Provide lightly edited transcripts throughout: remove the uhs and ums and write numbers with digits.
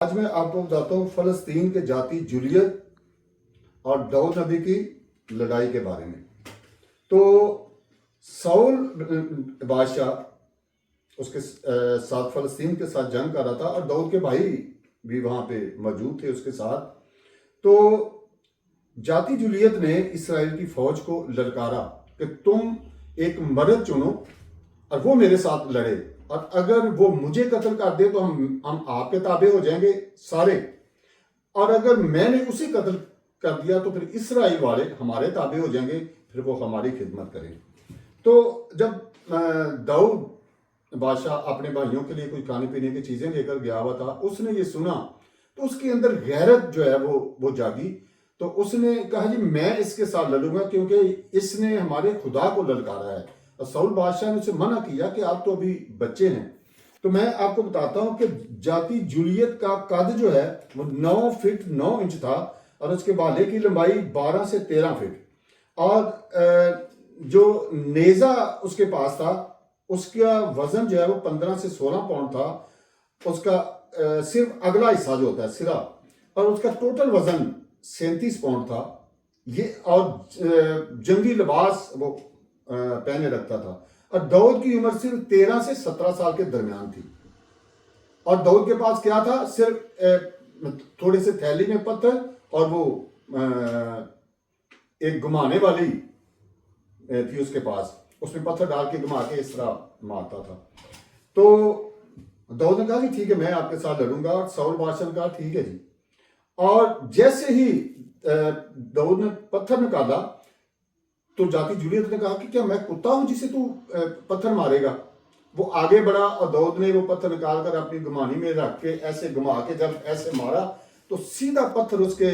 آج میں آپ کو بتاتا ہوں فلسطین کے جاتی جولیت اور داؤد نبی کی لڑائی کے بارے میں۔ تو ساؤل بادشاہ اس کے ساتھ فلسطین کے ساتھ جنگ کر رہا تھا اور داؤد کے بھائی بھی وہاں پہ موجود تھے اس کے ساتھ۔ تو جاتی جولیت نے اسرائیل کی فوج کو للکارا کہ تم ایک مرد چنو اور وہ میرے ساتھ لڑے، اور اگر وہ مجھے قتل کر دے تو ہم آپ کے تابع ہو جائیں گے سارے، اور اگر میں نے اسے قتل کر دیا تو پھر اسرائیل والے ہمارے تابع ہو جائیں گے، پھر وہ ہماری خدمت کریں۔ تو جب داؤد بادشاہ اپنے بھائیوں کے لیے کوئی کھانے پینے کی چیزیں لے کر گیا ہوا تھا، اس نے یہ سنا تو اس کے اندر غیرت جو ہے وہ جاگی۔ تو اس نے کہا جی میں اس کے ساتھ لڑوں گا کیونکہ اس نے ہمارے خدا کو للکارا ہے۔ اور ساؤل بادشاہ نے اسے منع کیا کہ آپ تو ابھی بچے ہیں۔ تو میں آپ کو بتاتا ہوں کہ جاتی جولیت کا قد جو ہے وہ 9 فٹ 9 انچ تھا، اور اس کے بالے کی لمبائی 12 سے 13 فٹ، اور جو نیزہ اس کے پاس تھا اس کا وزن جو ہے وہ 15 سے 16 پاؤنڈ تھا۔ اس کا صرف اگلا حصہ جو ہوتا ہے سرا، اور اس کا ٹوٹل وزن 37 پاؤنڈ تھا یہ، اور جنگی لباس وہ پہنے رکھتا تھا۔ اور داؤد کی عمر صرف 13 سے 17 سال کے درمیان تھی، اور داؤد کے پاس کیا تھا؟ صرف تھوڑے سے تھیلی میں پتھر، اور وہ ایک گھمانے والی تھی اس کے پاس، اس میں پتھر ڈال کے گھما کے اس طرح مارتا تھا۔ تو داؤد نے کہا جی ٹھیک ہے میں آپ کے ساتھ لڑوں گا، اور ساؤل بادشاہ نے کہا ٹھیک ہے جی۔ اور جیسے ہی داؤد نے پتھر نکالا تو جاتی جولیت نے کہا کہ کیا میں کتا ہوں جسے تو پتھر مارے گا؟ وہ آگے بڑھا اور داؤد نے وہ پتھر نکال کر اپنی گمانی میں رکھ کے ایسے گھما کے جب ایسے مارا تو سیدھا پتھر اس کے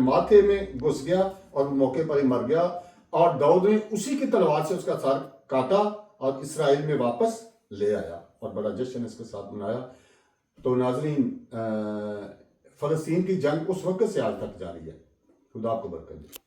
ماتھے میں گھس گیا اور موقع پر ہی مر گیا، اور داؤد نے اسی کی تلوار سے اس کا سر کاٹا اور اسرائیل میں واپس لے آیا، اور بڑا جشن اس کے ساتھ منایا۔ تو ناظرین، فلسطین کی جنگ اس وقت سے آج تک جاری ہے۔ خدا آپ کو برکت دے۔